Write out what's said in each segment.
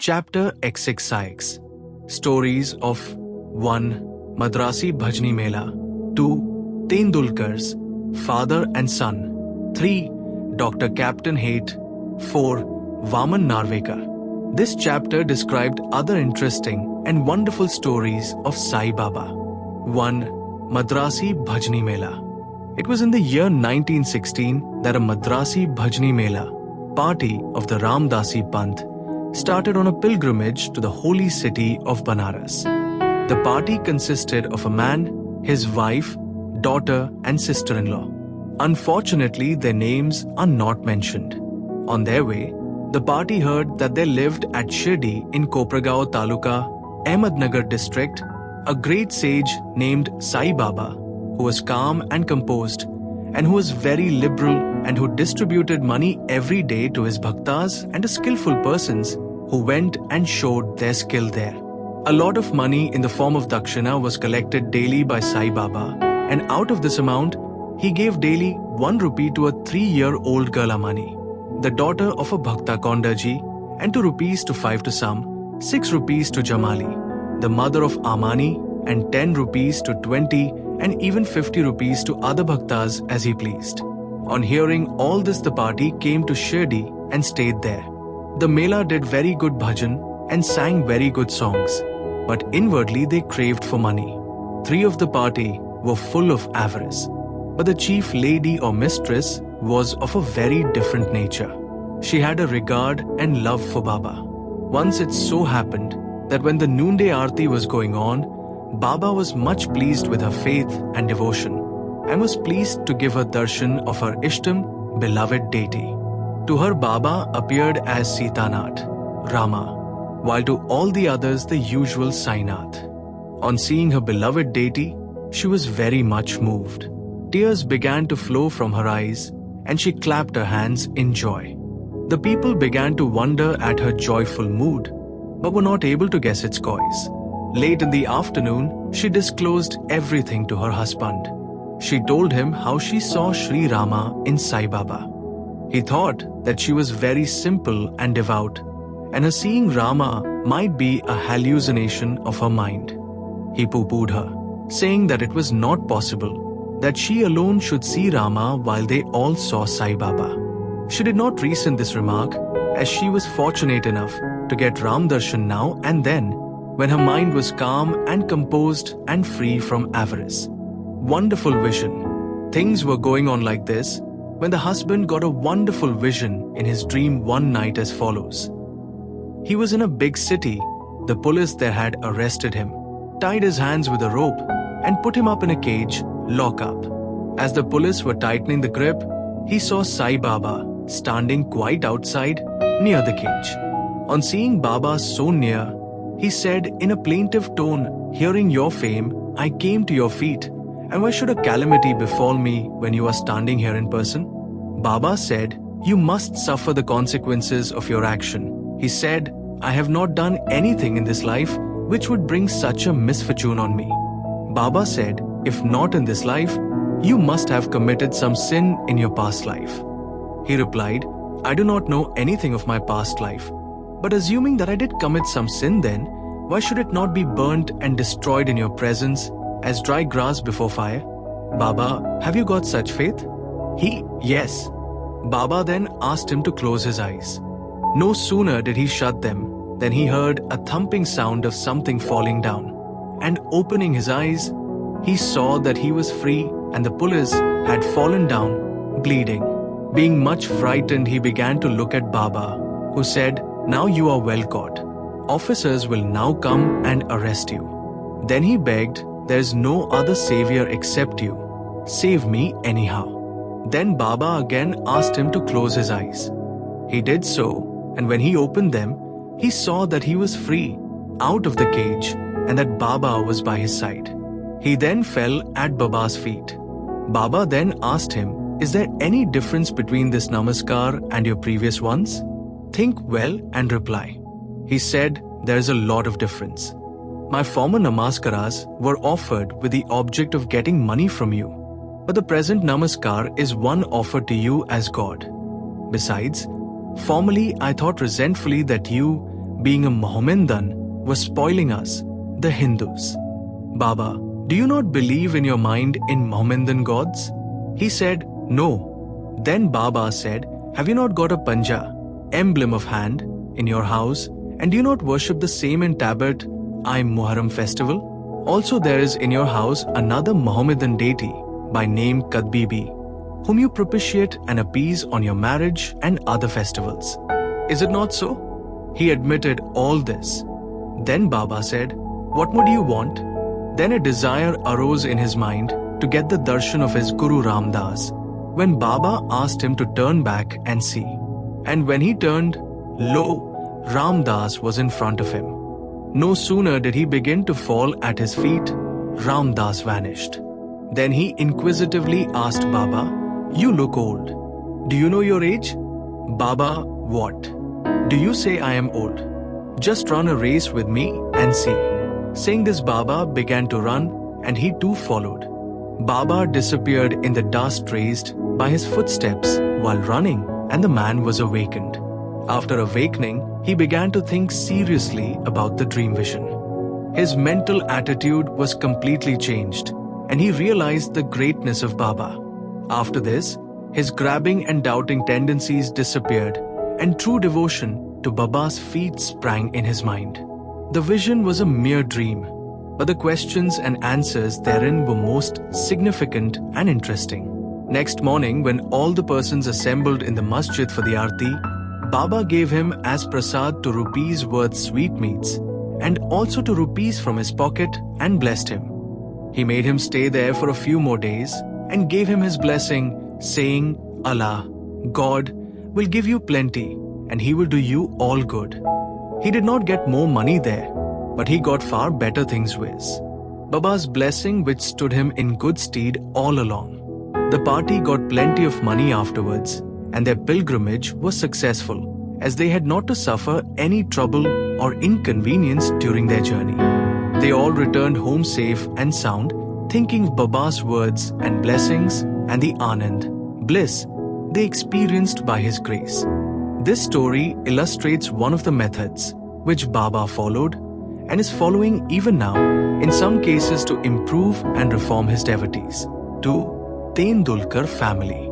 Chapter XXIX. Stories of 1. Madrasi Bhajni Mela. 2. Tendulkar's father and son. 3. Dr. Captain Haight. 4. Vaman Narvekar. This chapter described other interesting and wonderful stories of Sai Baba. 1. Madrasi Bhajni Mela. It was in the year 1916 that a Madrasi Bhajni Mela, party of the Ramdasi Panth, started on a pilgrimage to the holy city of Banaras. The party consisted of a man, his wife, daughter and sister-in-law. Unfortunately, their names are not mentioned. On their way, the party heard that there lived at Shirdi in Kopragaon Taluka, Ahmednagar district, a great sage named Sai Baba, who was calm and composed, and who was very liberal and who distributed money every day to his bhaktas and to skillful persons who went and showed their skill there. A lot of money in the form of dakshina was collected daily by Sai Baba, and out of this amount, he gave daily 1 rupee to a 3-year-old girl Amani, the daughter of a Bhakta Kondaji, and 2 rupees to 5 to some, 6 rupees to Jamali, the mother of Amani, and 10 rupees to 20 and even 50 rupees to other bhaktas as he pleased. On hearing all this, the party came to Shirdi and stayed there. The Mela did very good bhajan and sang very good songs, but inwardly they craved for money. 3 of the party were full of avarice, but the chief lady or mistress was of a very different nature. She had a regard and love for Baba. Once it so happened that when the noonday aarti was going on, Baba was much pleased with her faith and devotion and was pleased to give her darshan of her Ishtam, beloved deity. To her, Baba appeared as Sitanath, Rama, while to all the others the usual Sainath. On seeing her beloved deity, she was very much moved. Tears began to flow from her eyes and she clapped her hands in joy. The people began to wonder at her joyful mood, but were not able to guess its cause. Late in the afternoon, she disclosed everything to her husband. She told him how she saw Shri Rama in Sai Baba. He thought that she was very simple and devout, and her seeing Rama might be a hallucination of her mind. He pooh-poohed her, saying that it was not possible that she alone should see Rama while they all saw Sai Baba. She did not resent this remark, as she was fortunate enough to get Ram Darshan now and then, when her mind was calm and composed and free from avarice. Wonderful vision. Things were going on like this when the husband got a wonderful vision in his dream one night as follows. He was in a big city. The police there had arrested him, tied his hands with a rope, and put him up in a cage, lock up. As the police were tightening the grip, he saw Sai Baba standing quite outside near the cage. On seeing Baba so near, he said in a plaintive tone, "Hearing your fame, I came to your feet, and why should a calamity befall me when you are standing here in person?" Baba said, "You must suffer the consequences of your action." He said, "I have not done anything in this life which would bring such a misfortune on me." Baba said, "If not in this life, you must have committed some sin in your past life." He replied, "I do not know anything of my past life. But assuming that I did commit some sin then, why should it not be burnt and destroyed in your presence as dry grass before fire?" "Baba, have you got such faith?" Yes. Baba then asked him to close his eyes. No sooner did he shut them than he heard a thumping sound of something falling down. And opening his eyes, he saw that he was free and the police had fallen down, bleeding. Being much frightened, he began to look at Baba, who said, "Now you are well caught. Officers will now come and arrest you." Then he begged, "There is no other savior except you. Save me anyhow." Then Baba again asked him to close his eyes. He did so, and when he opened them, he saw that he was free, out of the cage, and that Baba was by his side. He then fell at Baba's feet. Baba then asked him, "Is there any difference between this namaskar and your previous ones? Think well and reply." He said, "There is a lot of difference. My former namaskaras were offered with the object of getting money from you, but the present namaskar is one offered to you as God. Besides, formerly I thought resentfully that you, being a Mohammedan, was spoiling us, the Hindus. Baba, do you not believe in your mind in Mohammedan gods? He said, no. Then Baba said, have you not got a panja, emblem of hand, in your house, and do you not worship the same in Tabat, Muharram festival? Also there is in your house another Mohammedan deity by name Kadbibi, whom you propitiate and appease on your marriage and other festivals. Is it not so? He admitted all this. Then Baba said, what more do you want? Then a desire arose in his mind to get the darshan of his Guru Ramdas, when Baba asked him to turn back and see. And when he turned, lo, Ramdas was in front of him. No sooner did he begin to fall at his feet, Ramdas vanished. Then he inquisitively asked Baba, you look old. Do you know your age? Baba, what? Do you say I am old? Just run a race with me and see. Saying this, Baba began to run, and he too followed. Baba disappeared in the dust raised by his footsteps while running, and the man was awakened. After awakening, he began to think seriously about the dream vision. His mental attitude was completely changed, and he realized the greatness of Baba. After this, his grabbing and doubting tendencies disappeared, and true devotion to Baba's feet sprang in his mind. The vision was a mere dream, but the questions and answers therein were most significant and interesting. Next morning, when all the persons assembled in the masjid for the Aarti, Baba gave him as prasad 2 rupees worth sweetmeats and also 2 rupees from his pocket and blessed him. He made him stay there for a few more days and gave him his blessing, saying, Allah, God, will give you plenty and He will do you all good. He did not get more money there, but he got far better things with Baba's blessing, which stood him in good stead all along. The party got plenty of money afterwards, and their pilgrimage was successful, as they had not to suffer any trouble or inconvenience during their journey. They all returned home safe and sound, thinking of Baba's words and blessings and the Anand, bliss, they experienced by his grace. This story illustrates one of the methods which Baba followed and is following even now, in some cases to improve and reform his devotees. 2. Tendulkar family.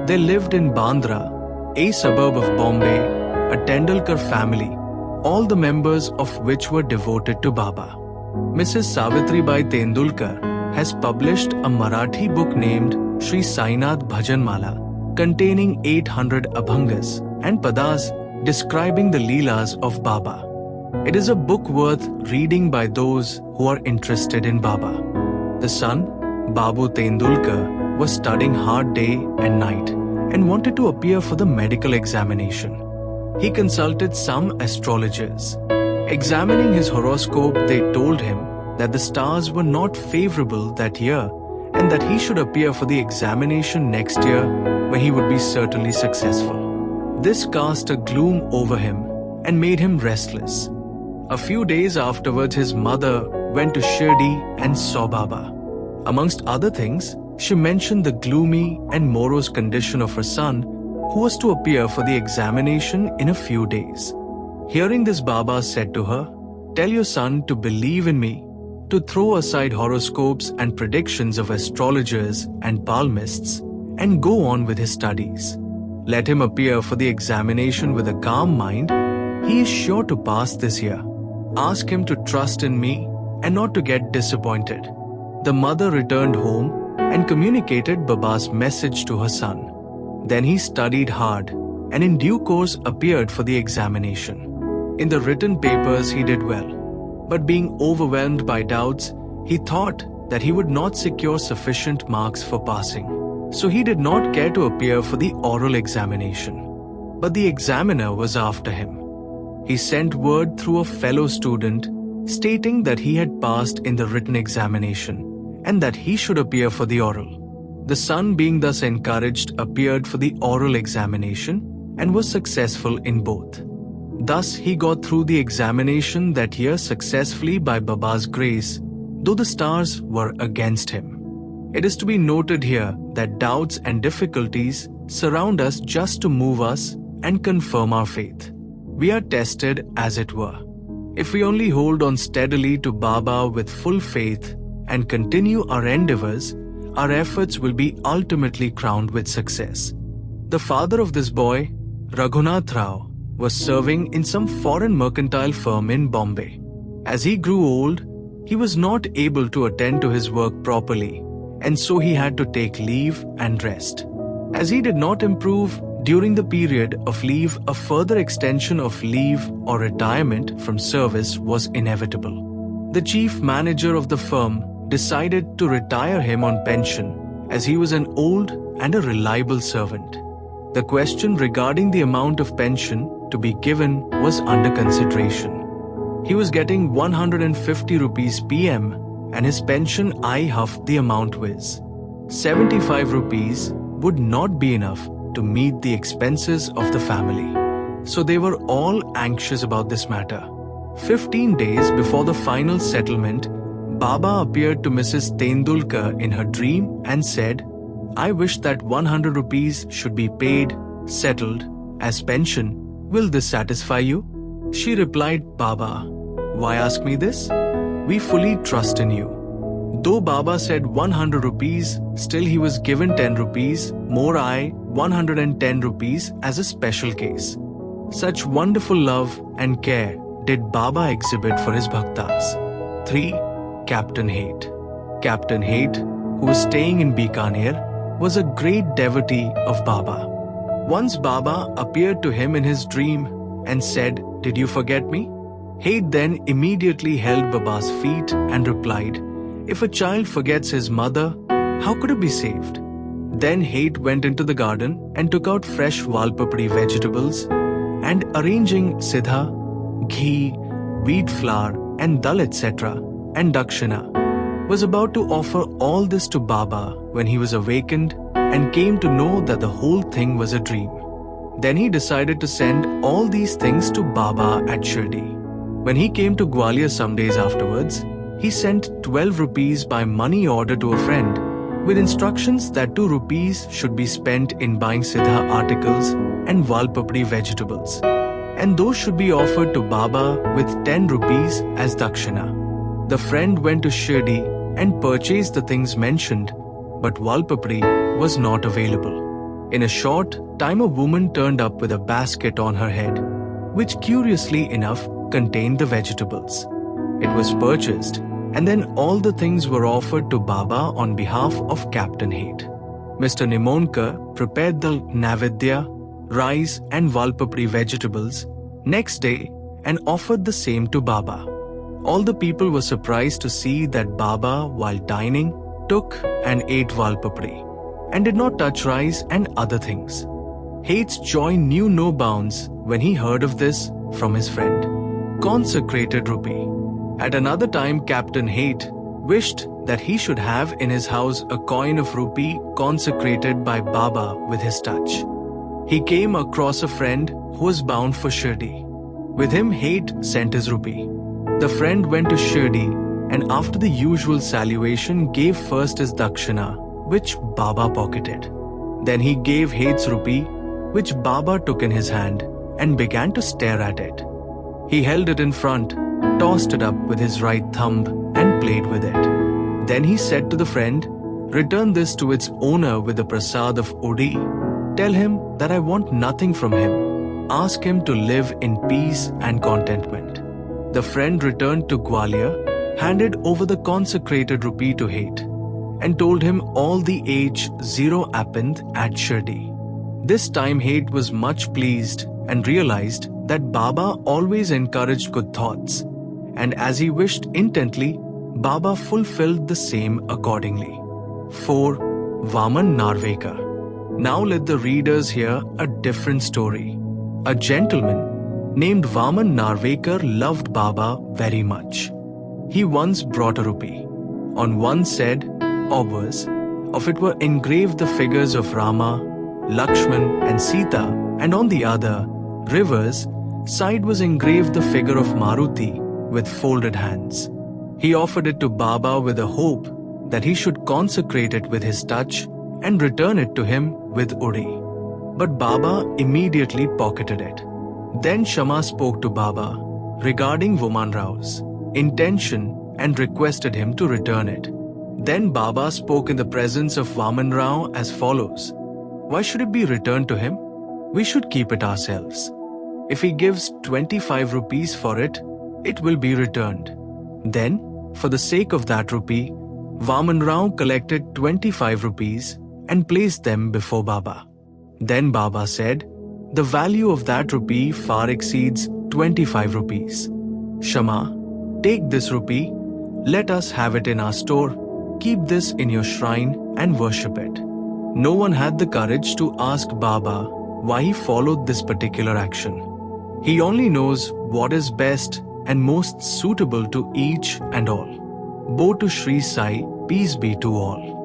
They lived in Bandra, a suburb of Bombay, a Tendulkar family, all the members of which were devoted to Baba. Mrs. Savitribai Tendulkar has published a Marathi book named Shri Sainath Bhajanmala, containing 800 abhangas and padas describing the leelas of Baba. It is a book worth reading by those who are interested in Baba. The son, Babu Tendulkar, was studying hard day and night and wanted to appear for the medical examination. He consulted some astrologers. Examining his horoscope, they told him that the stars were not favorable that year and that he should appear for the examination next year, when he would be certainly successful. This cast a gloom over him and made him restless. A few days afterwards, his mother went to Shirdi and saw Baba. Amongst other things, she mentioned the gloomy and morose condition of her son, who was to appear for the examination in a few days. Hearing this, Baba said to her, "Tell your son to believe in me, to throw aside horoscopes and predictions of astrologers and palmists, and go on with his studies. Let him appear for the examination with a calm mind. He is sure to pass this year. Ask him to trust in me and not to get disappointed." The mother returned home and communicated Baba's message to her son. Then he studied hard and in due course appeared for the examination. In the written papers he did well, but being overwhelmed by doubts, he thought that he would not secure sufficient marks for passing. So he did not care to appear for the oral examination. But the examiner was after him. He sent word through a fellow student stating that he had passed in the written examination and that he should appear for the oral. The son, being thus encouraged, appeared for the oral examination and was successful in both. Thus he got through the examination that year successfully by Baba's grace, though the stars were against him. It is to be noted here that doubts and difficulties surround us just to move us and confirm our faith. we are tested as it were. If we only hold on steadily to Baba with full faith and continue our endeavors, our efforts will be ultimately crowned with success. The father of this boy, Raghunath Rao, was serving in some foreign mercantile firm in Bombay. As he grew old, he was not able to attend to his work properly, and so he had to take leave and rest. As he did not improve during the period of leave, a further extension of leave or retirement from service was inevitable. The chief manager of the firm decided to retire him on pension, as he was an old and a reliable servant. The question regarding the amount of pension to be given was under consideration. He was getting 150 rupees PM, and his pension I huffed the amount was 75 rupees would not be enough to meet the expenses of the family. So they were all anxious about this matter. 15 days before the final settlement, Baba appeared to Mrs. Tendulkar in her dream and said, "I wish that 100 rupees should be paid, settled, as pension. Will this satisfy you?" She replied, "Baba, why ask me this? We fully trust in you." Though Baba said 100 rupees, still he was given 10 rupees, more 110 rupees as a special case. Such wonderful love and care did Baba exhibit for his bhaktas. 3. Captain Hate. Captain Hate, who was staying in Bikaner, was a great devotee of Baba. Once Baba appeared to him in his dream and said, "Did you forget me?" Hate then immediately held Baba's feet and replied, "If a child forgets his mother, how could it be saved?" Then Hate went into the garden and took out fresh valpapri vegetables and, arranging siddha, ghee, wheat flour and dal etc. and dakshina, was about to offer all this to Baba when he was awakened and came to know that the whole thing was a dream. Then he decided to send all these things to Baba at Shirdi. When he came to Gwalior some days afterwards, he sent 12 rupees by money order to a friend with instructions that 2 rupees should be spent in buying siddha articles and valpapri vegetables, and those should be offered to Baba with 10 rupees as dakshina. The friend went to Shirdi and purchased the things mentioned, but valpapri was not available. In a short time, a woman turned up with a basket on her head, which curiously enough contained the vegetables. It was purchased, and then all the things were offered to Baba on behalf of Captain Hate. Mr. Nimonkar prepared the navedya, rice and valpapri vegetables next day and offered the same to Baba. All the people were surprised to see that Baba, while dining, took and ate valpapri and did not touch rice and other things. Hate's joy knew no bounds when he heard of this from his friend. Consecrated rupee. At another time, Captain Hate wished that he should have in his house a coin of rupee consecrated by Baba with his touch. He came across a friend who was bound for Shirdi. With him, Hate sent his rupee. The friend went to Shirdi and after the usual salutation gave first his dakshina, which Baba pocketed. Then he gave Hate's rupee, which Baba took in his hand and began to stare at it. He held it in front, tossed it up with his right thumb and played with it. Then he said to the friend, "Return this to its owner with the prasad of Odia. Tell him that I want nothing from him. Ask him to live in peace and contentment." The friend returned to Gwalior, handed over the consecrated rupee to Hate, and told him all the age 0 happened at Shirdi. This time Hate was much pleased and realized that Baba always encouraged good thoughts, and as he wished intently, Baba fulfilled the same accordingly. 4. Vaman Narvekar. Now let the readers hear a different story. A gentleman named Vaman Narvekar loved Baba very much. He once brought a rupee. On one said, obverse, of it were engraved the figures of Rama, Lakshman and Sita, and on the other, reverse, side was engraved the figure of Maruti with folded hands. He offered it to Baba with a hope that he should consecrate it with his touch and return it to him with Udi. But Baba immediately pocketed it. Then Shama spoke to Baba regarding Vaman Rao's intention and requested him to return it. Then Baba spoke in the presence of Vaman Rao as follows. Why should it be returned to him? We should keep it ourselves. If he gives 25 rupees for it, it will be returned. Then, for the sake of that rupee, Vaman Rao collected 25 rupees and placed them before Baba. Then Baba said, the value of that rupee far exceeds 25 rupees. Shama, take this rupee, let us have it in our store, keep this in your shrine and worship it. No one had the courage to ask Baba why he followed this particular action. He only knows what is best and most suitable to each and all. Bow to Shri Sai, peace be to all.